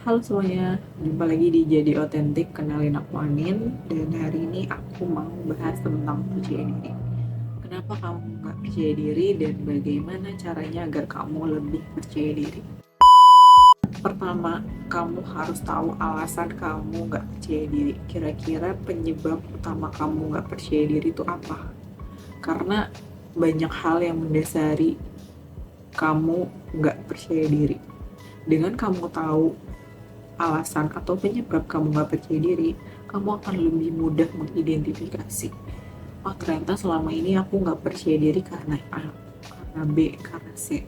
Halo semuanya, jumpa lagi di Jadi Otentik, kenalin aku Anin. Dan hari ini aku mau bahas tentang percaya diri. Kenapa kamu nggak percaya diri dan bagaimana caranya agar kamu lebih percaya diri. Pertama, kamu harus tahu alasan kamu nggak percaya diri. Kira-kira penyebab utama kamu nggak percaya diri itu apa? Karena banyak hal yang mendasari kamu nggak percaya diri. Dengan kamu tahu alasan atau penyebab kamu nggak percaya diri, kamu akan lebih mudah mengidentifikasi. Oh, ternyata selama ini aku nggak percaya diri karena A, karena B, karena C.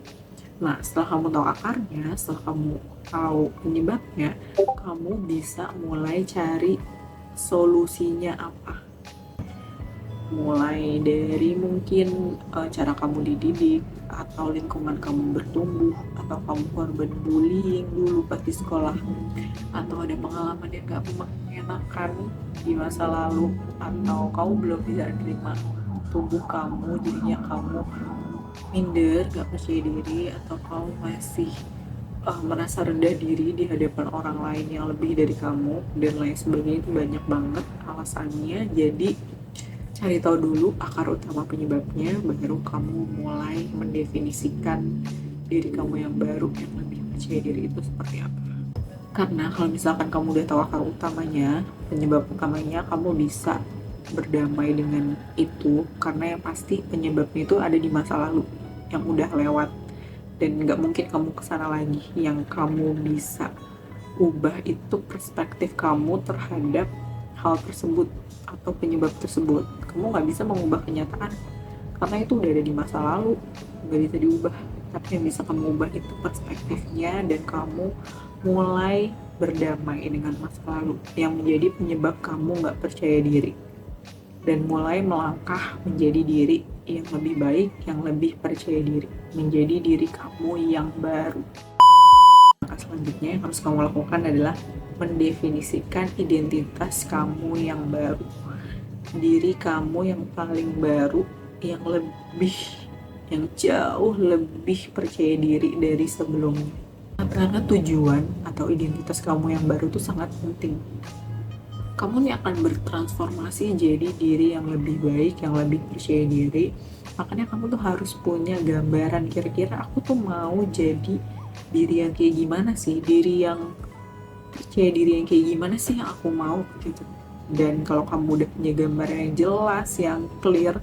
Nah, setelah kamu tahu akarnya, setelah kamu tahu penyebabnya, kamu bisa mulai cari solusinya apa. Mulai dari mungkin cara kamu dididik, atau lingkungan kamu bertumbuh, atau kamu korban bullying dulu pas di sekolah, atau ada pengalaman yang gak mengenakan di masa lalu, atau kamu belum bisa menerima tubuh kamu, jadinya kamu minder, gak percaya diri, atau kamu masih merasa rendah diri di hadapan orang lain yang lebih dari kamu, dan lain sebagainya. Itu banyak banget alasannya. Jadi cari tahu dulu akar utama penyebabnya, baru kamu mulai mendefinisikan diri kamu yang baru yang lebih percaya diri itu seperti apa. Karena kalau misalkan kamu udah tahu akar utamanya, penyebab utamanya, kamu bisa berdamai dengan itu. Karena yang pasti penyebabnya itu ada di masa lalu yang udah lewat, dan nggak mungkin kamu kesana lagi. Yang kamu bisa ubah itu perspektif kamu terhadap hal tersebut atau penyebab tersebut. Kamu nggak bisa mengubah kenyataan karena itu udah ada di masa lalu, nggak bisa diubah. Tapi yang bisa kamu ubah itu perspektifnya, dan kamu mulai berdamai dengan masa lalu yang menjadi penyebab kamu nggak percaya diri, dan mulai melangkah menjadi diri yang lebih baik, yang lebih percaya diri, menjadi diri kamu yang baru. Maka selanjutnya yang harus kamu lakukan adalah mendefinisikan identitas kamu yang baru, diri kamu yang paling baru, yang jauh lebih percaya diri dari sebelumnya. Karena tujuan atau identitas kamu yang baru itu sangat penting. Kamu nih akan bertransformasi jadi diri yang lebih baik, yang lebih percaya diri. Makanya kamu tuh harus punya gambaran, kira-kira aku tuh mau jadi diri yang kayak gimana sih, diri yang percaya diri yang kayak gimana sih yang aku mau gitu. Dan kalau kamu udah punya gambar yang jelas, yang clear,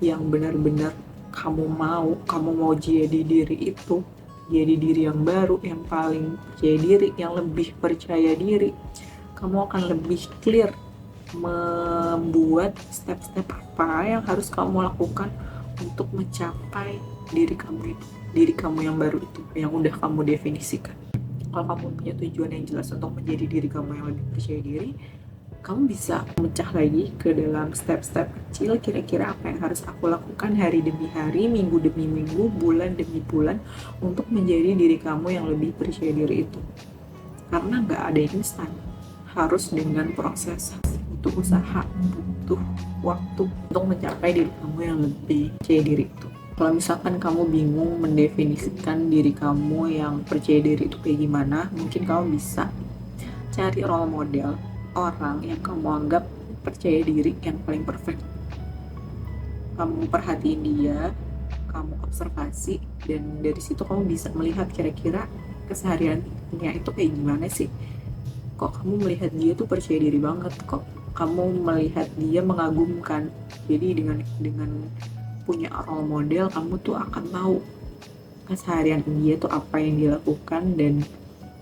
yang benar-benar kamu mau jadi diri itu, jadi diri yang baru, yang paling percaya diri, yang lebih percaya diri, kamu akan lebih clear membuat step-step apa yang harus kamu lakukan untuk mencapai diri kamu yang baru itu, yang udah kamu definisikan. Kalau kamu punya tujuan yang jelas untuk menjadi diri kamu yang lebih percaya diri, kamu bisa mecah lagi ke dalam step-step kecil. Kira-kira apa yang harus aku lakukan hari demi hari, minggu demi minggu, bulan demi bulan, untuk menjadi diri kamu yang lebih percaya diri itu. Karena gak ada yang instan, harus dengan proses, butuh usaha, butuh waktu untuk mencapai diri kamu yang lebih percaya diri itu. Kalau misalkan kamu bingung mendefinisikan diri kamu yang percaya diri itu kayak gimana, mungkin kamu bisa cari role model, orang yang kamu anggap percaya diri yang paling perfect. Kamu perhatiin dia, kamu observasi, dan dari situ kamu bisa melihat kira-kira kesehariannya itu kayak gimana sih. Kok kamu melihat dia tuh percaya diri banget, kok kamu melihat dia mengagumkan. Jadi dengan punya role model, kamu tuh akan tahu keseharian dia tuh apa yang dia lakukan, dan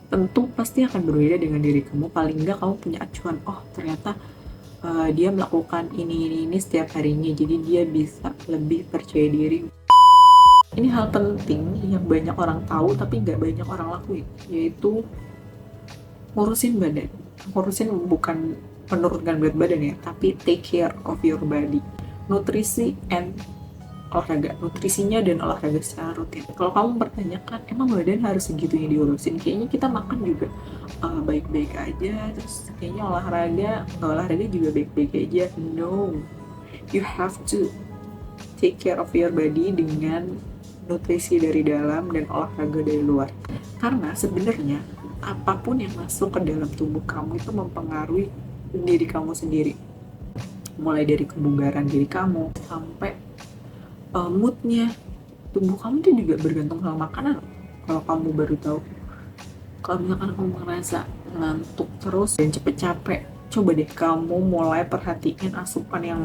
tentu pasti akan berbeda dengan diri kamu. Paling enggak kamu punya acuan, oh ternyata dia melakukan ini setiap harinya, jadi dia bisa lebih percaya diri. Ini hal penting yang banyak orang tahu tapi nggak banyak orang lakuin, yaitu ngurusin badan. Ngurusin bukan menurunkan berat badan ya, tapi take care of your body. Nutrisi and olahraga, nutrisinya dan olahraga secara rutin. Kalau kamu pertanyakan, emang badan harus segitunya diurusin? Kayaknya kita makan juga baik-baik aja, terus kayaknya olahraga juga baik-baik aja. No, you have to take care of your body dengan nutrisi dari dalam dan olahraga dari luar. Karena sebenarnya apapun yang masuk ke dalam tubuh kamu itu mempengaruhi diri kamu sendiri, mulai dari kebugaran diri kamu sampai moodnya. Tubuh kamu tuh juga bergantung sama makanan. Kalau kamu baru tahu, kalau misalkan kamu ngerasa ngantuk terus dan cepet capek, coba deh kamu mulai perhatiin asupan yang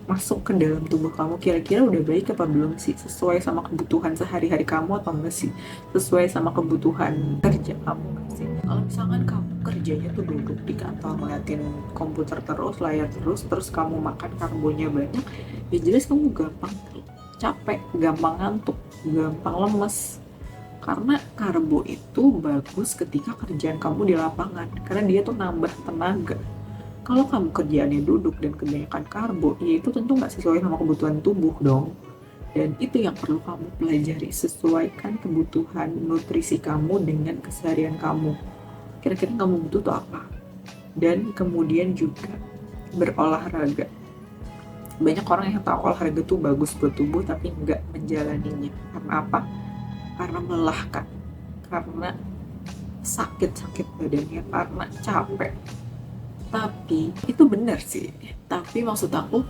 masuk ke dalam tubuh kamu, kira-kira udah baik apa belum sih, sesuai sama kebutuhan sehari-hari kamu atau enggak sih, sesuai sama kebutuhan kerja kamu enggak sih. Kalau misalkan kamu kerjanya tuh duduk di kantor ngeliatin komputer terus, layar terus kamu makan karbonya banyak, ya jelas kamu gampang capek, gampang ngantuk, gampang lemes. Karena karbo itu bagus ketika kerjaan kamu di lapangan, karena dia tuh nambah tenaga. Kalau kamu kerjaannya duduk dan kebanyakan karbo, ya itu tentu nggak sesuai sama kebutuhan tubuh dong. Dan itu yang perlu kamu pelajari, sesuaikan kebutuhan nutrisi kamu dengan keseharian kamu. Kira-kira kamu butuh tuh apa? Dan kemudian juga berolahraga. Banyak orang yang tahu olahraga tuh bagus buat tubuh tapi nggak menjalaninya. Karena apa? Karena melelahkan, karena sakit badannya, karena capek. Tapi itu benar sih, tapi maksud aku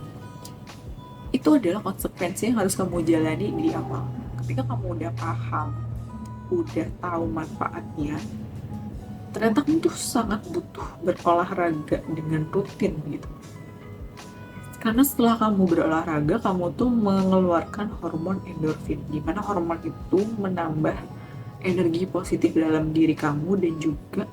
itu adalah konsekuensi yang harus kamu jalani di awal. Ketika kamu udah paham, udah tahu manfaatnya, ternyata kamu tuh sangat butuh berolahraga dengan rutin gitu. Karena setelah kamu berolahraga, kamu tuh mengeluarkan hormon endorfin, di mana hormon itu menambah energi positif dalam diri kamu dan juga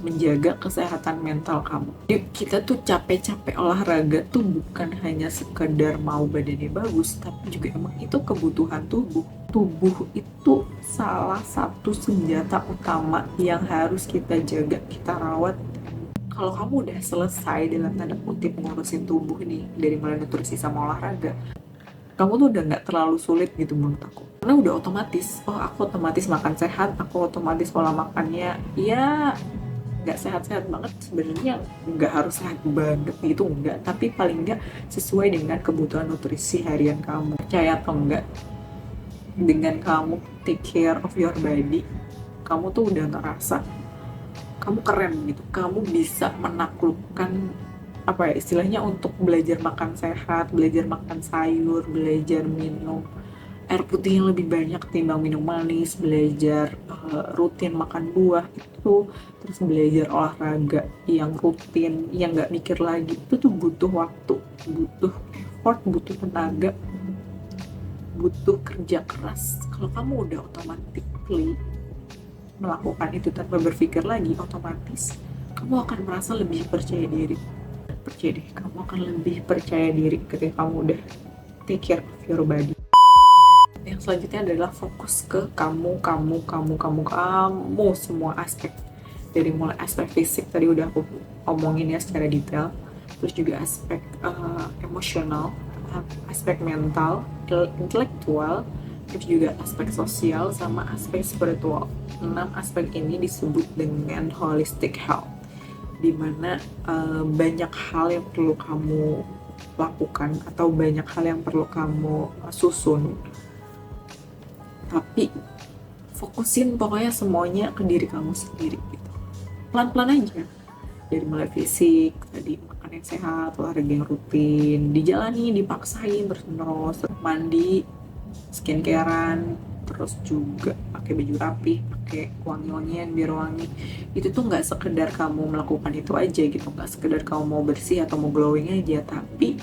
menjaga kesehatan mental kamu. Jadi kita tuh capek-capek olahraga tuh bukan hanya sekedar mau badannya bagus, tapi juga emang itu kebutuhan tubuh. Tubuh itu salah satu senjata utama yang harus kita jaga, kita rawat. Kalau kamu udah selesai dalam tanda kutip ngurusin tubuh nih, dari mulai nutrisi sama olahraga, kamu tuh udah nggak terlalu sulit gitu menurut aku. Karena udah otomatis, aku otomatis makan sehat, aku otomatis pola makannya ya nggak sehat-sehat banget sebenarnya, nggak harus sehat banget gitu, enggak, tapi paling nggak sesuai dengan kebutuhan nutrisi harian kamu. Percaya atau enggak, dengan kamu take care of your body, kamu tuh udah ngerasa kamu keren gitu, kamu bisa menaklukkan apa ya istilahnya, untuk belajar makan sehat, belajar makan sayur, belajar minum air putih yang lebih banyak ketimbang minum manis, belajar rutin makan buah itu, terus belajar olahraga yang rutin, yang nggak mikir lagi, itu tuh butuh waktu, butuh effort, butuh tenaga, butuh kerja keras. Kalau kamu udah automatically melakukan itu tanpa berpikir lagi, otomatis kamu akan merasa lebih percaya diri. Percaya deh, kamu akan lebih percaya diri ketika kamu udah take care of your body. Yang selanjutnya adalah fokus ke kamu semua aspek. Dari mulai aspek fisik tadi udah aku omongin ya secara detail, terus juga aspek emosional, aspek mental, intelektual, terus juga aspek sosial sama aspek spiritual. 6 aspek ini disebut dengan holistic health, dimana banyak hal yang perlu kamu lakukan atau banyak hal yang perlu kamu susun, tapi fokusin pokoknya semuanya ke diri kamu sendiri gitu. Pelan-pelan aja, dari mulai fisik tadi, makan yang sehat, olahraga yang rutin dijalani, dipaksain terus-menerus, mandi, skincarean, terus juga pakai baju rapi, pakai wangi-wangian biar wangi. Itu tuh nggak sekedar kamu melakukan itu aja gitu, nggak sekedar kamu mau bersih atau mau glowing aja, tapi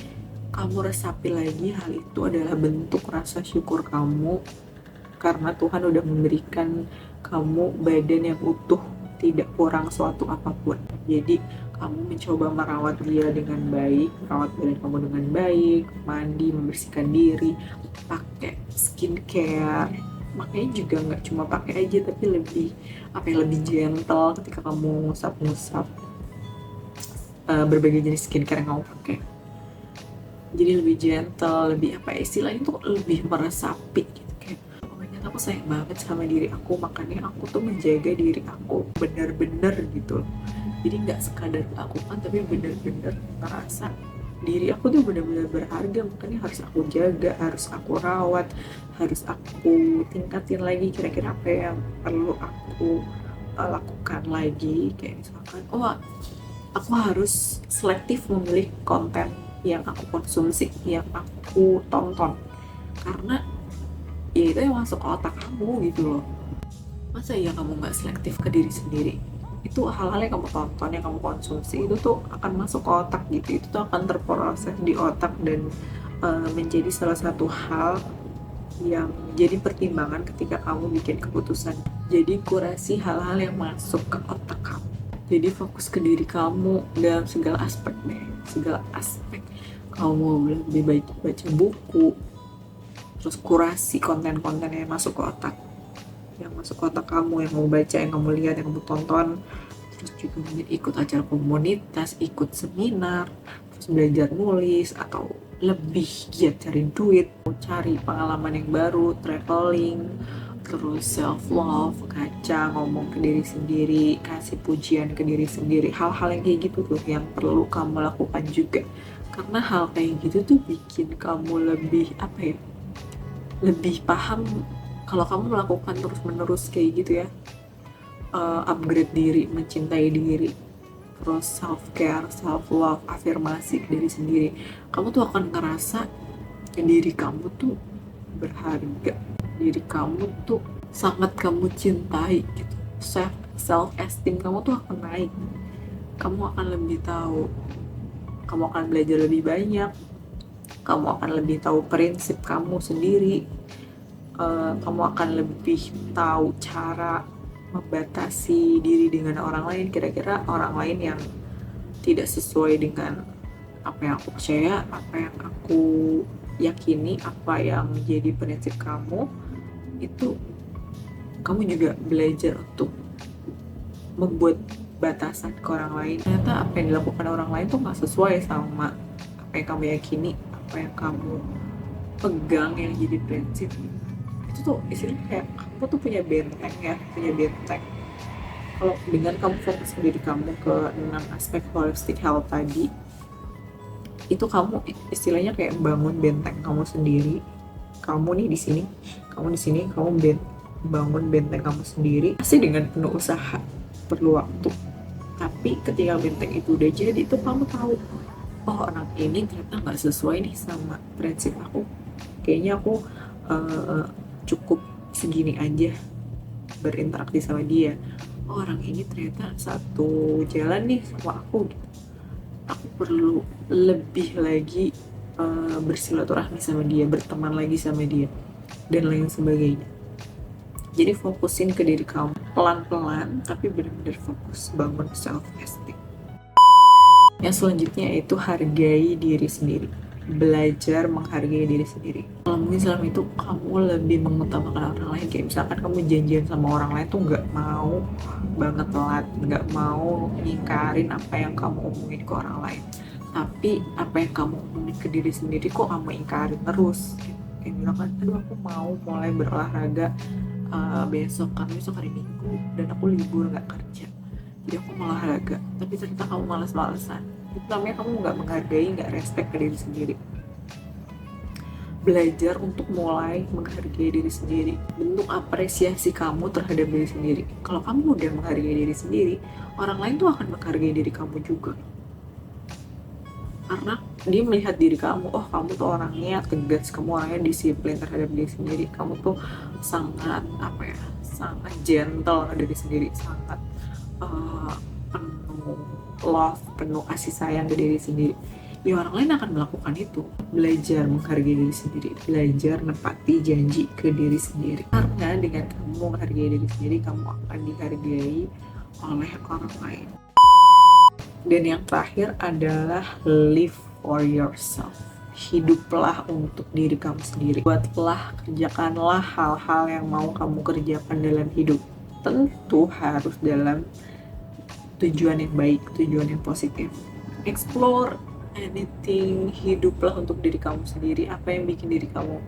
kamu resapi lagi hal itu adalah bentuk rasa syukur kamu karena Tuhan udah memberikan kamu badan yang utuh, tidak kurang suatu apapun. Jadi kamu mencoba merawat dia dengan baik, merawat badan kamu dengan baik, mandi, membersihkan diri, pakai skincare. Makanya juga nggak cuma pakai aja, tapi lebih lebih gentle ketika kamu ngusap-ngusap berbagai jenis skincare yang kamu pakai. Jadi lebih gentle, lebih istilahnya tuh lebih meresapi gitu. Aku sayang banget sama diri aku, makanya aku tuh menjaga diri aku bener-bener gitu. Jadi nggak sekadar melakukan, tapi bener-bener ngerasa diri aku tuh bener-bener berharga, makanya harus aku jaga, harus aku rawat, harus aku tingkatin lagi kira-kira apa yang perlu aku lakukan pilihan lagi, kayak misalkan aku harus selektif memilih konten yang aku konsumsi, yang aku tonton, karena ya itu yang masuk ke otak kamu gitu loh. Masa ya kamu nggak selektif ke diri sendiri? Itu hal-hal yang kamu tonton, yang kamu konsumsi itu tuh akan masuk ke otak gitu, itu tuh akan terproses di otak dan menjadi salah satu hal yang jadi pertimbangan ketika kamu bikin keputusan. Jadi kurasi hal-hal yang masuk ke otak kamu. Jadi fokus ke diri kamu dalam segala aspek deh, segala aspek. Kamu lebih baik baca buku, terus kurasi konten-konten yang masuk ke otak, yang masuk ke otak kamu, yang kamu baca, yang kamu lihat, yang kamu tonton. Terus juga mungkin ikut acara komunitas, ikut seminar, terus belajar nulis, atau lebih giat cari duit, cari pengalaman yang baru, traveling, terus self love, kaca, ngomong ke diri sendiri, kasih pujian ke diri sendiri. Hal-hal yang kayak gitu tuh yang perlu kamu lakukan juga, karena hal kayak gitu tuh bikin kamu lebih lebih paham. Kalau kamu melakukan terus-menerus kayak gitu ya, upgrade diri, mencintai diri, terus self care, self love, afirmasi ke diri sendiri, kamu tuh akan ngerasa diri kamu tuh berharga, diri kamu tuh sangat kamu cintai gitu. Self esteem kamu tuh akan naik, kamu akan lebih tahu, kamu akan belajar lebih banyak, kamu akan lebih tahu prinsip kamu sendiri, kamu akan lebih tahu cara membatasi diri dengan orang lain. Kira-kira orang lain yang tidak sesuai dengan apa yang aku percaya, apa yang aku yakini, apa yang menjadi prinsip kamu, itu kamu juga belajar untuk membuat batasan ke orang lain. Ternyata apa yang dilakukan orang lain tuh gak sesuai sama apa yang kamu yakini, apa yang kamu pegang yang jadi prinsip. Itu tuh istilahnya kayak kamu tuh punya benteng ya, punya benteng. Kalau dengan kamu fokus ke diri kamu, ke 6 aspek holistic health tadi, itu kamu istilahnya kayak bangun benteng kamu sendiri. Kamu nih di sini, kamu di sini, kamu bangun benteng kamu sendiri. Pasti dengan penuh usaha, perlu waktu. Tapi ketika benteng itu udah jadi, itu kamu tahu, oh orang ini ternyata nggak sesuai nih sama prinsip aku. Kayaknya aku cukup segini aja berinteraksi sama dia. Oh, orang ini ternyata satu jalan nih sama aku. Aku perlu lebih lagi bersilaturahmi sama dia, berteman lagi sama dia, dan lain sebagainya. Jadi fokusin ke diri kamu pelan-pelan, tapi benar-benar fokus bangun self esteem. Yang selanjutnya itu hargai diri sendiri, belajar menghargai diri sendiri. Kalau mungkin selama itu kamu lebih mengutamakan orang lain, kayak misalkan kamu janjian sama orang lain tuh nggak mau banget telat, nggak mau ngingkarin apa yang kamu omongin ke orang lain, tapi apa yang kamu omongin ke diri sendiri kok kamu ingkarin terus. Kayak bilang kan, aduh aku mau mulai berolahraga besok, karena besok hari Minggu dan aku libur nggak kerja, jadi aku mau olahraga, tapi ternyata kamu malas-malesan. Itu namanya kamu nggak menghargai, nggak respect ke diri sendiri. Belajar untuk mulai menghargai diri sendiri, bentuk apresiasi kamu terhadap diri sendiri. Kalau kamu udah menghargai diri sendiri, orang lain tuh akan menghargai diri kamu juga, karena dia melihat diri kamu, oh kamu tuh orangnya tegas, kamu orangnya disiplin terhadap diri sendiri, kamu tuh sangat sangat gentle ke diri sendiri, sangat penuh love, penuh kasih sayang ke diri sendiri. Ya orang lain akan melakukan itu. Belajar menghargai diri sendiri, belajar menepati janji ke diri sendiri, karena dengan kamu menghargai diri sendiri, kamu akan dihargai oleh orang lain. Dan yang terakhir adalah live for yourself. Hiduplah untuk diri kamu sendiri. Buatlah, kerjakanlah hal-hal yang mau kamu kerjakan dalam hidup. Tentu harus dalam tujuan yang baik, tujuan yang positif. Explore anything, hiduplah untuk diri kamu sendiri. Apa yang bikin diri kamu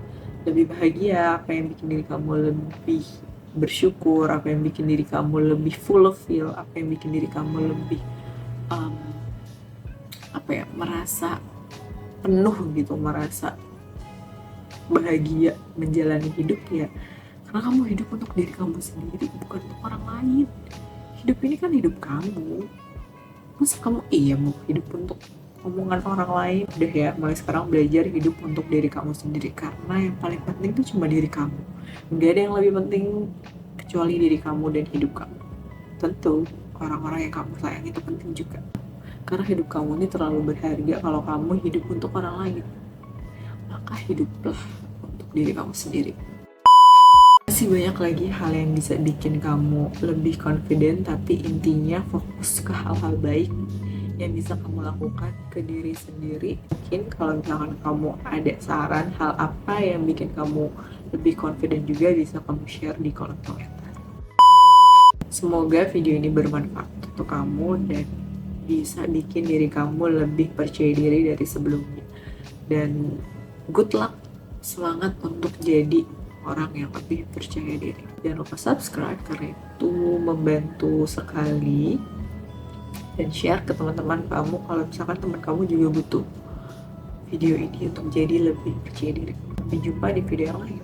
lebih bahagia, apa yang bikin diri kamu lebih bersyukur, apa yang bikin diri kamu lebih fulfill, apa yang bikin diri kamu lebih merasa penuh gitu, merasa bahagia menjalani hidup ya. Karena kamu hidup untuk diri kamu sendiri, bukan untuk orang lain. Hidup ini kan hidup kamu. Masa kamu mau hidup untuk omongan orang lain? Udah ya, mulai sekarang belajar hidup untuk diri kamu sendiri, karena yang paling penting itu cuma diri kamu. Gak ada yang lebih penting kecuali diri kamu dan hidup kamu. Tentu orang-orang yang kamu sayang itu penting juga, karena hidup kamu ini terlalu berharga. Kalau kamu hidup untuk orang lain, maka hiduplah untuk diri kamu sendiri. Masih banyak lagi hal yang bisa bikin kamu lebih confident, tapi intinya fokus ke hal-hal baik yang bisa kamu lakukan ke diri sendiri. Mungkin kalau misalkan kamu ada saran hal apa yang bikin kamu lebih confident juga, bisa kamu share di kolom komentar. Semoga video ini bermanfaat untuk kamu dan bisa bikin diri kamu lebih percaya diri dari sebelumnya. Dan good luck, semangat untuk jadi orang yang lebih percaya diri. Jangan lupa subscribe karena itu membantu sekali, dan share ke teman-teman kamu kalau misalkan teman kamu juga butuh video ini untuk jadi lebih percaya diri. Sampai jumpa di video yang lain.